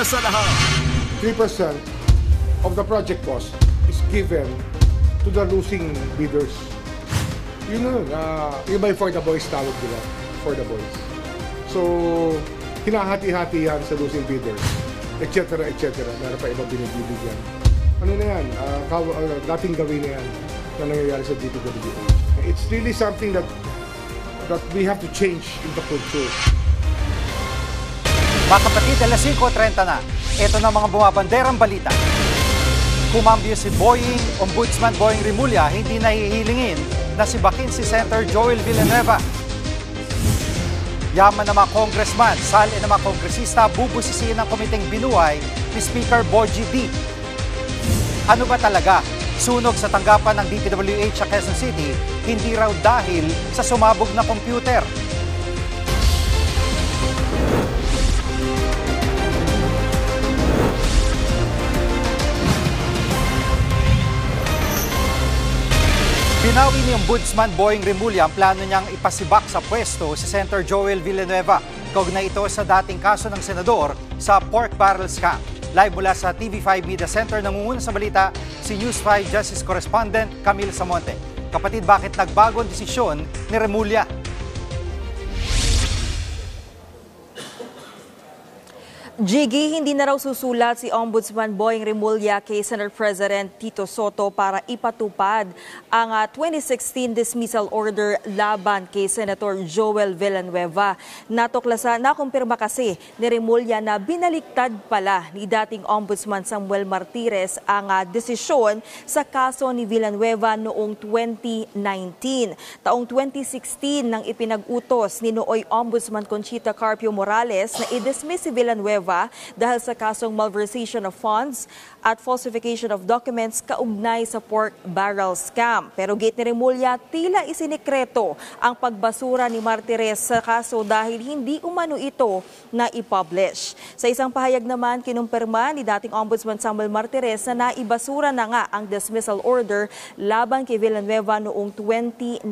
una sa lahat. 3% of the project cost is given to the losing bidders. Yun yung by for the boys tawag nila, for the boys. So, hinahati-hati yan sa losing bidders, etc. Meron pa ibang binibigyan. Ano na yan? Dating gawin na yan na nangyayari sa DPWH. It's really something that we have to change in the culture. Mga kapatid, alas 5:30 na. Ito na mga bumabanderang balita. Kumambyo si Ombudsman Boying Rimulya, hindi nahihilingin na si Vacancy Center Joel Villanueva. Yaman ng mga congressman, sali ng mga kongresista, bubusisiin ng komiteng binuhay ni Speaker Bogie D. Ano ba talaga? Sunog sa tanggapan ng DPWH sa Quezon City, hindi raw dahil sa sumabog na computer. Binawi ni Ombudsman Boying Rimulya ang plano niyang ipasibak sa pwesto si Senator Joel Villanueva. Kaugnay ito sa dating kaso ng senador sa pork barrel scam. Live mula sa TV5 Media Center, nangunguna sa balita si News 5 Justice Correspondent Camille Samonte. Kapatid, bakit nagbago ang desisyon ni Rimulya? Jiggy, hindi na raw susulat si Ombudsman Boying Rimulya kay Senate President Tito Soto para ipatupad ang 2016 dismissal order laban kay Senator Joel Villanueva. Nakumpirma kasi ni Rimulya na binaliktad pala ni dating Ombudsman Samuel Martires ang desisyon sa kaso ni Villanueva noong 2019. Taong 2016 nang ipinag-utos ni nooy Ombudsman Conchita Carpio Morales na i-dismiss si Villanueva dahil sa kasong malversation of funds at falsification of documents kaugnay sa pork barrel scam. Pero gate ni Rimulya, tila isinikreto ang pagbasura ni Martires sa kaso dahil hindi umano ito na i-publish. Sa isang pahayag naman, kinumpirma ni dating Ombudsman Samuel Martires na naibasura na nga ang dismissal order laban kay Villanueva noong 2019.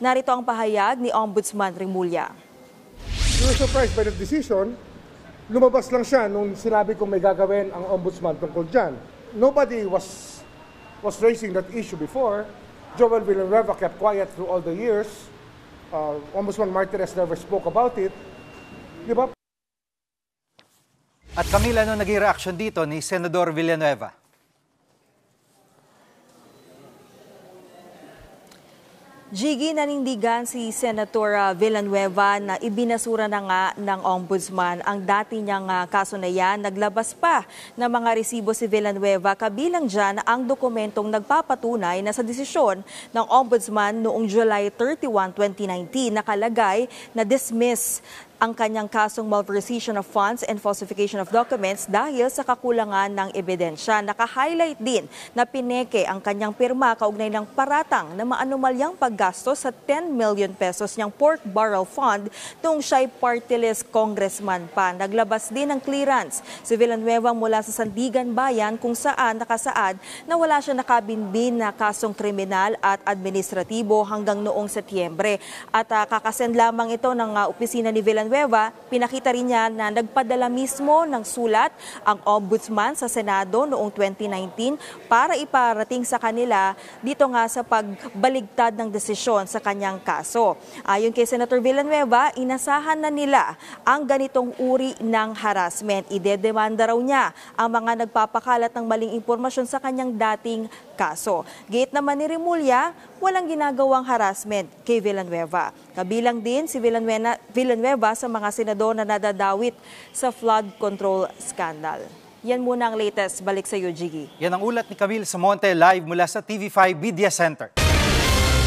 Narito ang pahayag ni Ombudsman Rimulya. We were surprised by the decision. Lumabas lang siya nung sinabi kong may gagawin ang ombudsman tungkol dyan. Nobody was raising that issue before. Joel Villanueva kept quiet through all the years. Ombudsman Martires never spoke about it. Di ba? At Camila, ano naging reaction dito ni Senador Villanueva? Jiggy, nanindigan si Senator Villanueva na ibinasura na nga ng Ombudsman ang dati niyang kaso na yan. Naglabas pa ng mga resibo si Villanueva, kabilang dyan ang dokumentong nagpapatunay na sa desisyon ng Ombudsman noong July 31, 2019 nakalagay na dismiss ang kanyang kasong malversation of funds and falsification of documents dahil sa kakulangan ng ebidensya. Naka-highlight din na pineke ang kanyang pirma kaugnay ng paratang na maanumalyang paggastos sa 10 million pesos niyang pork barrel fund noong siya'y party-list congressman pa. Naglabas din ng clearance si Villanueva mula sa Sandigan Bayan kung saan nakasaad na wala siya nakabinbin na kasong kriminal at administratibo hanggang noong Setyembre. At kakasend lamang ito ng opisina ni Villanueva. Pinakita rin niya na nagpadala mismo ng sulat ang Ombudsman sa Senado noong 2019 para iparating sa kanila dito nga sa pagbaligtad ng desisyon sa kanyang kaso. Ayon kay Senator Villanueva, inasahan na nila ang ganitong uri ng harassment. Idedemanda raw niya ang mga nagpapakalat ng maling impormasyon sa kanyang dating kaso. Gate naman ni Rimulya, walang ginagawang harassment kay Villanueva. Kabilang din si Villanueva sa mga senador na nadadawit sa flood control scandal. Yan muna ang latest. Balik sa iyo, Jiggy. Yan ang ulat ni Camille Samonte live mula sa TV5 Media Center.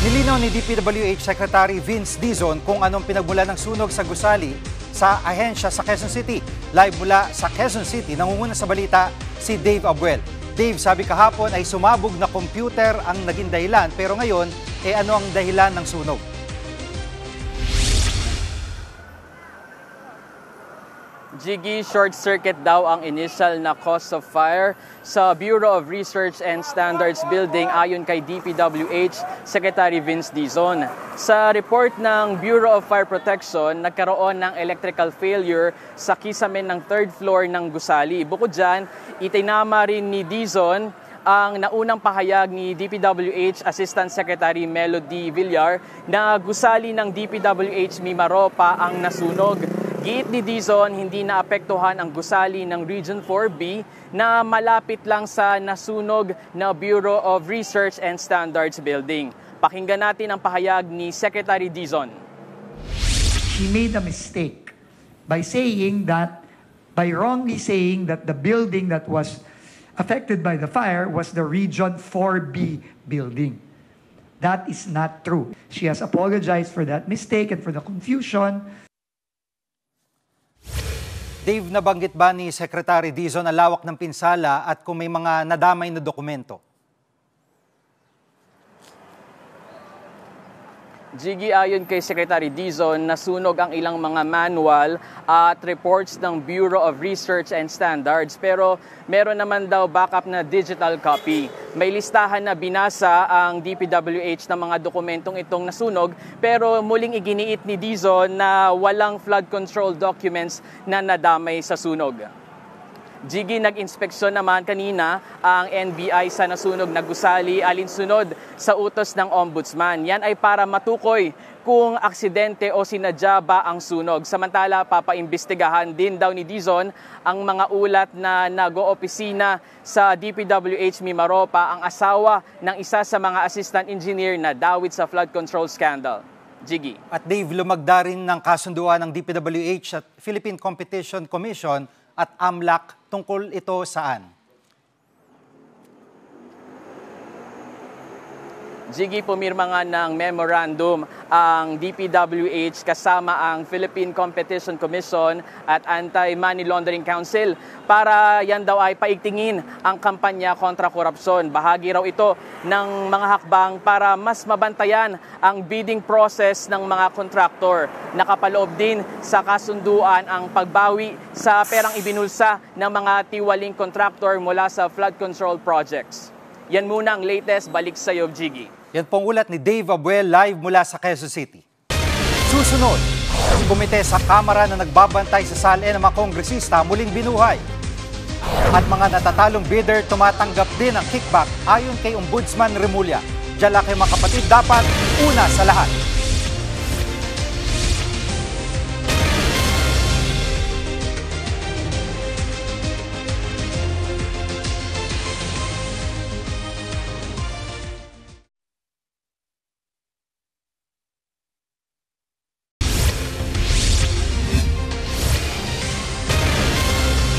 Nilinaw ni DPWH Secretary Vince Dizon kung anong pinagmula ng sunog sa gusali sa ahensya sa Quezon City. Live mula sa Quezon City, nangunguna sa balita si Dave Abuel. Dave, sabi kahapon ay sumabog na computer ang naging dahilan, pero ngayon, ano ang dahilan ng sunog? Jiggy, short circuit daw ang initial na cause of fire sa Bureau of Research and Standards Building ayon kay DPWH Secretary Vince Dizon. Sa report ng Bureau of Fire Protection, nagkaroon ng electrical failure sa kisame ng third floor ng gusali. Bukod dyan, itinama rin ni Dizon ang naunang pahayag ni DPWH Assistant Secretary Melody Villar na gusali ng DPWH Mimaropa ang nasunog. Giit ni Dizon, hindi naapektuhan ang gusali ng Region 4B na malapit lang sa nasunog na Bureau of Research and Standards Building. Pakinggan natin ang pahayag ni Secretary Dizon. She made a mistake by wrongly saying that the building that was affected by the fire was the Region 4B building. That is not true. She has apologized for that mistake and for the confusion. Dave, nabanggit ba ni Secretary Dizon ang lawak ng pinsala at kung may mga nadamay na dokumento? Jiggy, ayon kay Secretary Dizon, nasunog ang ilang mga manual at reports ng Bureau of Research and Standards pero meron naman daw backup na digital copy. May listahan na binasa ang DPWH ng mga dokumentong itong nasunog pero muling iginiit ni Dizon na walang flood control documents na nadamay sa sunog. Jiggy, nag-inspeksyon naman kanina ang NBI sa nasunog na gusali alinsunod sa utos ng Ombudsman. Yan ay para matukoy kung aksidente o sinadya ba ang sunog. Samantala, papaimbestigahan din daw ni Dizon ang mga ulat na nag-oopisina sa DPWH Mimaropa ang asawa ng isa sa mga assistant engineer na dawit sa flood control scandal. Jiggy. At Dave, lumagda rin ng kasunduan ng DPWH at Philippine Competition Commission at AMLAC tungkol ito saan? Jiggy, pumirma nga ng memorandum ang DPWH kasama ang Philippine Competition Commission at Anti-Money Laundering Council para yan daw ay paigtingin ang kampanya kontra korupsyon. Bahagi raw ito ng mga hakbang para mas mabantayan ang bidding process ng mga kontraktor. Nakapaloob din sa kasunduan ang pagbawi sa perang ibinulsa ng mga tiwaling kontraktor mula sa flood control projects. Yan muna ang latest. Balik sa iyo, Jiggy. Yan pong ulat ni Dave Abuel live mula sa Quezon City. Susunod, ang komite sa Kamara na nagbabantay sa SALN ng mga kongresista muling binuhay. At mga natatalong bidder tumatanggap din ng kickback ayon kay Ombudsman Remulla. Diyan lang kayo mga kapatid, dapat una sa lahat.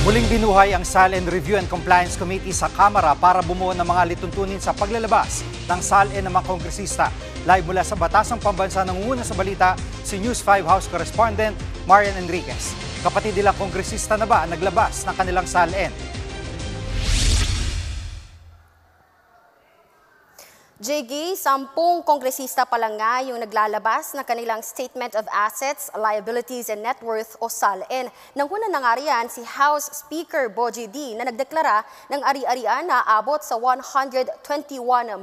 Muling binuhay ang SALN Review and Compliance Committee sa Kamara para bumuo ng mga lituntunin sa paglalabas ng SALN ng mga kongresista. Live mula sa Batasang Pambansa nangunguna sa balita si News 5 House Correspondent Marian Enriquez. Kapatid nilang kongresista na ba ang naglabas ng kanilang SALN? Jiggy, 10 kongresista pa lang nga yung naglalabas ng kanilang Statement of Assets, Liabilities and Net Worth o SALN. Nanguna na nga riyan si House Speaker Bogie D na nagdeklara ng ari-arian na abot sa 121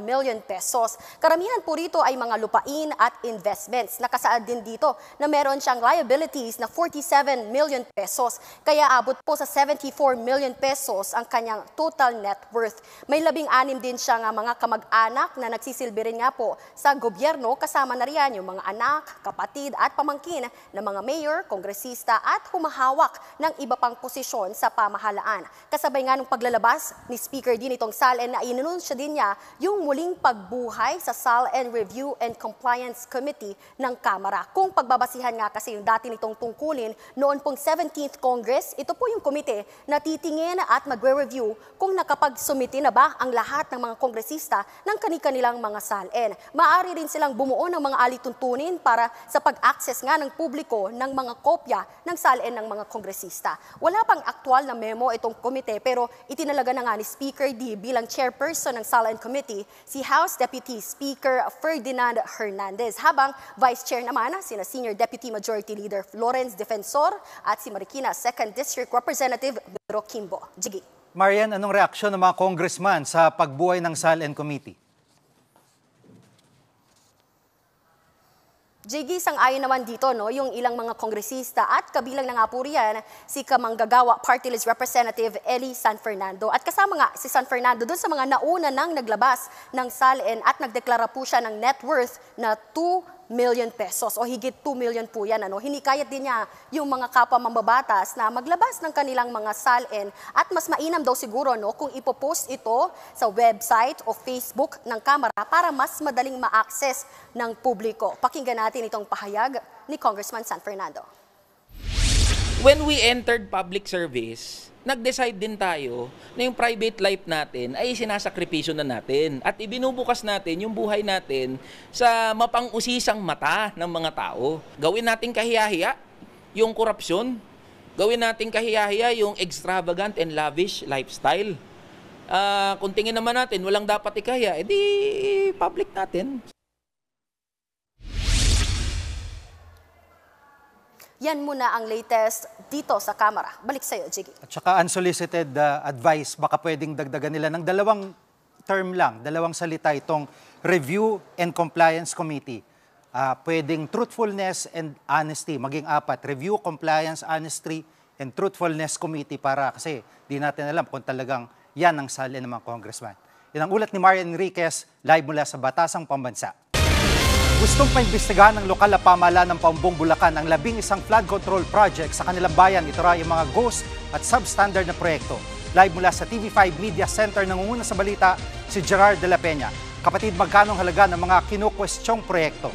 million pesos. Karamihan po rito ay mga lupain at investments. Nakasaad din dito na meron siyang liabilities na 47 million pesos. Kaya abot po sa 74 million pesos ang kanyang total net worth. May 16 din siya nga mga kamag-anak na nagsisilbi rin nga po sa gobyerno, kasama na riyan yung mga anak, kapatid at pamangkin ng mga mayor, kongresista at humahawak ng iba pang posisyon sa pamahalaan. Kasabay nga ng paglalabas ni Speaker din itong SALN na inanunsya din niya yung muling pagbuhay sa SALN Review and Compliance Committee ng Kamara. Kung pagbabasihan nga kasi yung dati nitong tungkulin noon pong 17th Congress, ito po yung komite na titingin at magre-review kung nakapagsumiti na ba ang lahat ng mga kongresista ng kanilang kanilang mga salin. Maaari rin silang bumuo ng mga alituntunin para sa pag-access nga ng publiko ng mga kopya ng salin ng mga kongresista. Wala pang aktual na memo itong komite pero itinalaga na nga ni Speaker D bilang chairperson ng Salin Committee si House Deputy Speaker Ferdinand Hernandez. Habang Vice Chair naman sina Senior Deputy Majority Leader Lawrence Defensor at si Marikina 2nd District Representative Biro Kimbo. Jiggy. Marian, anong reaksyon ng mga congressman sa pagbuhay ng Salin Committee? JG, sang-ayon naman dito yung ilang mga kongresista at kabilang na nga po riyan si Kamanggagawa Party List Representative Eli San Fernando. At kasama nga si San Fernando doon sa mga nauna nang naglabas ng salin at nagdeklara po siya ng net worth na 2 million pesos o higit 2 million po yan. Hinikayat din niya yung mga kapwa mambabatas na maglabas ng kanilang mga salin at mas mainam daw siguro kung ipopost ito sa website o Facebook ng Kamara para mas madaling ma-access ng publiko. Pakinggan natin itong pahayag ni Congressman San Fernando. When we entered public service, nag-decide din tayo na yung private life natin ay sinasakripisyo na natin at ibinubukas natin yung buhay natin sa mapang-usisang mata ng mga tao. Gawin natin kahiyahiya yung korupsyon. Gawin natin kahiyahiya yung extravagant and lavish lifestyle. Kung tingin naman natin walang dapat ikahiya, edi public natin. Yan muna ang latest dito sa Kamara. Balik sa iyo, Jiggy. At saka unsolicited advice, baka pwedeng dagdagan nila ng 2 term lang, 2 salita itong Review and Compliance Committee. Pwedeng truthfulness and honesty, maging 4. Review, Compliance, Honesty, and Truthfulness Committee para kasi di natin alam kung talagang yan ang salin ng mga congressman. Yan ang ulat ni Marian Enriquez, live mula sa Batasang Pambansa. Gustong paimbestigahan ng lokal na pamahalaan ng Paumbong, Bulacan ang 11 flood control project sa kanilang bayan. Ito raw yung mga ghost at substandard na proyekto. Live mula sa TV5 Media Center, nangunguna sa balita si Gerard de la Peña. Kapatid, magkano halaga ng mga kinukwestyong proyekto?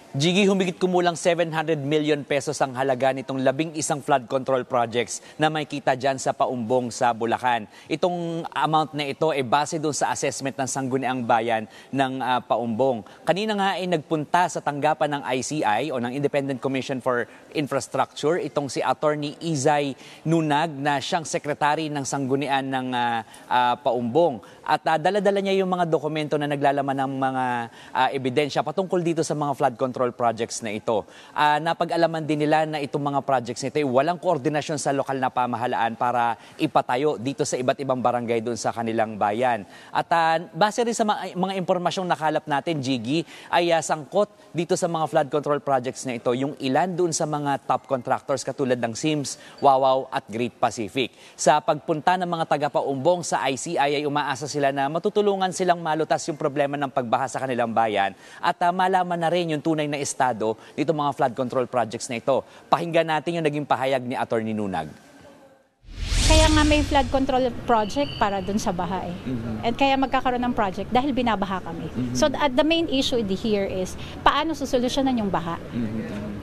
Jiggy, humigit kumulang 700 million pesos ang halaga nitong 11 flood control projects na may kita dyan sa Paumbong sa Bulacan. Itong amount na ito ay base doon sa assessment ng Sangguniang Bayan ng Paumbong. Kanina nga ay nagpunta sa tanggapan ng ICI o ng Independent Commission for Infrastructure itong si Attorney Izay Nunag na siyang sekretary ng Sanggunian ng Paumbong. At dala-dala niya yung mga dokumento na naglalaman ng mga ebidensya patungkol dito sa mga flood control projects na ito. Napag-alaman din nila na itong mga projects nito ay walang koordinasyon sa lokal na pamahalaan para ipatayo dito sa iba't ibang barangay doon sa kanilang bayan. At base rin sa mga impormasyong nakalap natin, Jiggy, ay sangkot dito sa mga flood control projects na ito yung ilan doon sa mga top contractors katulad ng Sims, Wawaw at Great Pacific. Sa pagpunta ng mga taga-Paumbong sa ICI ay umaasa sila na matutulungan silang malutas yung problema ng pagbaha sa kanilang bayan at malaman na rin yung tunay na estado nitong mga flood control projects na ito. Pakinggan natin yung naging pahayag ni Attorney Nunag. Kaya nga may flood control project para dun sa baha eh. At kaya magkakaroon ng project dahil binabaha kami. So the main issue here is paano susolusyonan yung baha.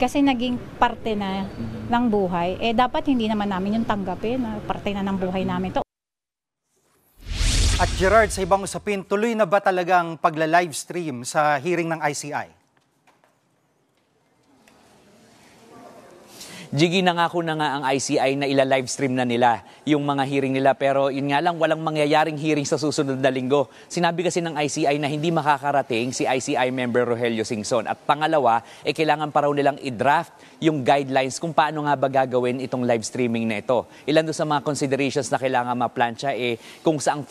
Kasi naging parte na ng buhay. Dapat hindi naman namin yung tanggapin na parte na ng buhay namin to. At Gerard, sa ibang usapin, tuloy na ba talagang pagla-livestream sa hearing ng ICI? Jiggy, nangako na nga ang ICI na ila-livestream na nila yung mga hearing nila pero yun nga lang walang mangyayaring hearing sa susunod na linggo. Sinabi kasi ng ICI na hindi makakarating si ICI member Rogelio Singson. At pangalawa, kailangan pa raw nilang i-draft yung guidelines kung paano nga ba gagawin itong live streaming na ito. Ilan doon sa mga considerations na kailangan maplansya kung saang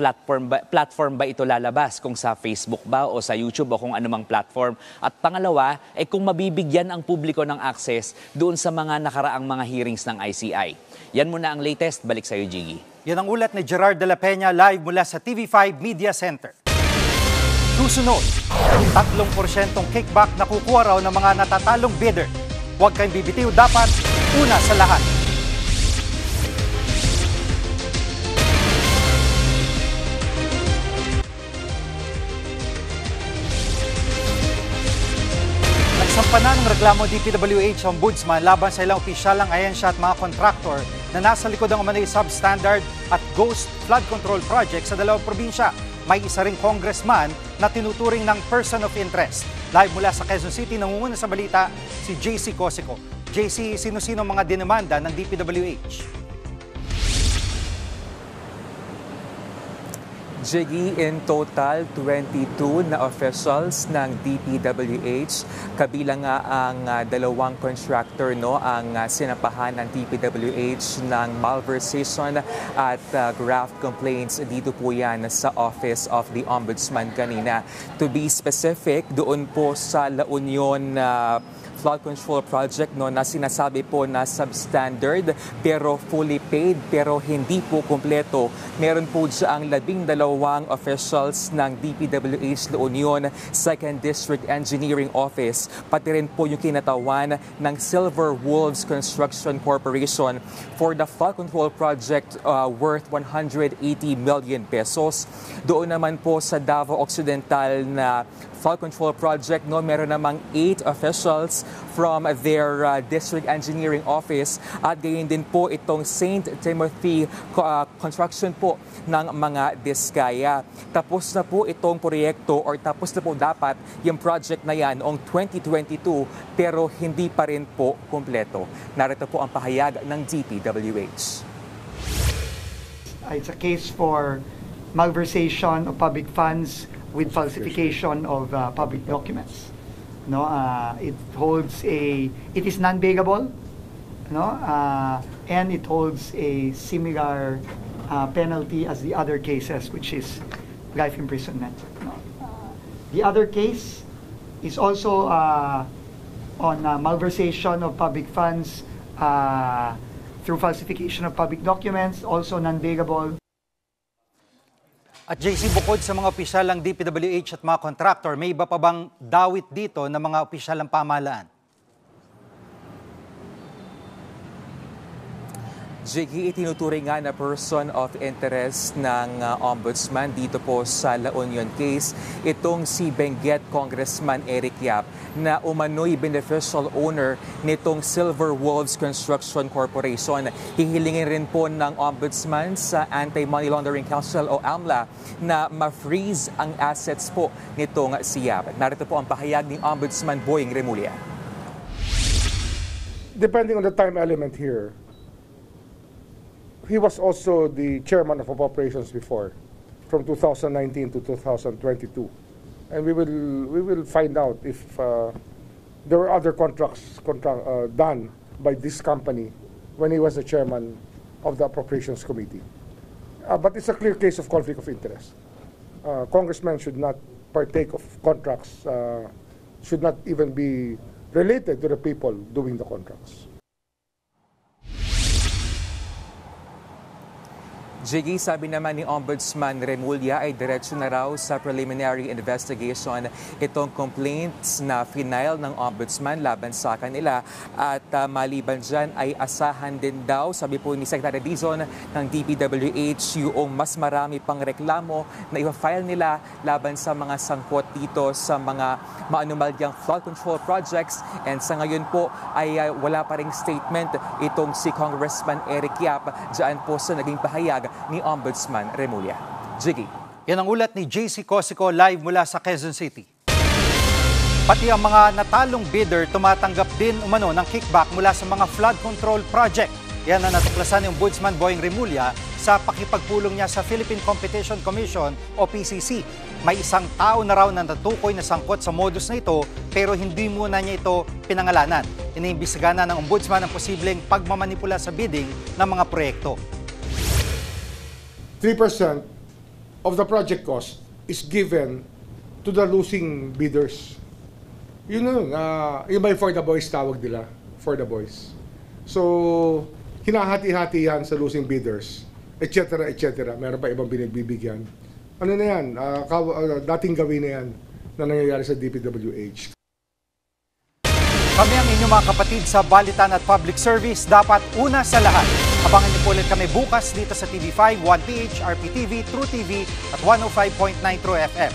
platform ba ito lalabas, kung sa Facebook ba o sa YouTube o kung anumang platform. At pangalawa, kung mabibigyan ang publiko ng access doon sa mga ang mga hearings ng ICI. Yan muna ang latest. Balik sa iyo, Jiggy. Yan ang ulat ni Gerard de la Peña live mula sa TV5 Media Center. Susunod, 3% kickback na kukuha raw ng mga natatalong bidder. Huwag kayong bibitiw, dapat una sa lahat. Nagsampa na ng reklamo DPWH Ombudsman laban sa ilang opisyalang ahensya at mga kontraktor na nasa likod ng umano'y substandard at ghost flood control project sa dalawang probinsya. May isa ring congressman na tinuturing ng person of interest. Live mula sa Quezon City, nangunguna sa balita si JC Cosico. JC, sino-sino mga dinamanda ng DPWH? Jiggy, in total, 22 na officials ng DPWH. Kabilang nga ang dalawang contractor, ang sinampahan ng DPWH ng malversation at graft complaints. Dito po yan sa Office of the Ombudsman kanina. To be specific, doon po sa La Union flood control project na sinasabi po na substandard pero fully paid pero hindi po kumpleto. Meron po diyang 12 officials ng DPWH La Union 2nd District Engineering Office, pati rin po yung kinatawan ng Silver Wolves Construction Corporation for the flood control project worth 180 million pesos. Doon naman po sa Davao Occidental na flood control project, meron namang 8 officials from their district engineering office at gayon din po itong St. Timothy construction po ng mga Diskaya. Tapos na po itong proyekto or tapos na po dapat yung project na yan noong 2022 pero hindi pa rin po kumpleto. Narito po ang pahayag ng DPWH. It's a case for malversation of public funds with falsification of public documents. It is non-bailable, and it holds a similar penalty as the other cases, which is life imprisonment. The other case is also on malversation of public funds through falsification of public documents, also non-bailable. At JC, bukod sa mga opisyal ng DPWH at mga contractor, may iba pa bang dawit dito ng mga opisyal ng pamahalaan? Jiggy, itinuturing nga na person of interest ng Ombudsman dito po sa La Union case itong si Benguet Congressman Eric Yap na umano'y beneficial owner nitong Silver Wolves Construction Corporation. Hihilingin rin po ng Ombudsman sa Anti-Money Laundering Council o AMLA na ma-freeze ang assets po nitong si Yap. Narito po ang pahayag ni Ombudsman Boying Remulla. Depending on the time element here, he was also the chairman of appropriations before, from 2019 to 2022. And we will find out if there were other contracts done by this company when he was the chairman of the appropriations committee. But it's a clear case of conflict of interest. Congressmen should not partake of contracts, should not even be related to the people doing the contracts. Jiggy, sabi naman ni Ombudsman Remulla ay diretso na raw sa preliminary investigation itong complaints na final ng Ombudsman laban sa kanila at maliban dyan ay asahan din daw, sabi po ni Secretary Dizon ng DPWH, yung mas marami pang reklamo na i-file nila laban sa mga sangkot dito sa mga maanumalyang flood control projects, and sa ngayon po ay wala pa ring statement itong si Congressman Eric Yap dyan po sa naging pahayag ni Ombudsman Remulla. Jiggy. Yan ang ulat ni JC Cosico live mula sa Quezon City. Pati ang mga natalong bidder tumatanggap din umano ng kickback mula sa mga flood control project. Yan ang natuklasan ni Ombudsman Boying Remulla sa pakipagpulong niya sa Philippine Competition Commission o PCC. May isang tao na raw na natukoy na sangkot sa modus na ito pero hindi muna niya ito pinangalanan. Iniimbestigahan na ng Ombudsman ang posibleng pagmamanipula sa bidding ng mga proyekto. 3% of the project cost is given to the losing bidders. Yun yung for the boys tawag nila, for the boys. So, hinahati-hati yan sa losing bidders, etc. etc. Meron pa ibang binigbibigyan. Ano na yan? Dating gawin na yan na nangyayari sa DPWH. Kami ang inyong mga kapatid sa Balitan at Public Service. Dapat una sa lahat. Abangan niyo po ulit kami bukas dito sa TV5, 1PH, RPTV, True TV at 105.9 True FM.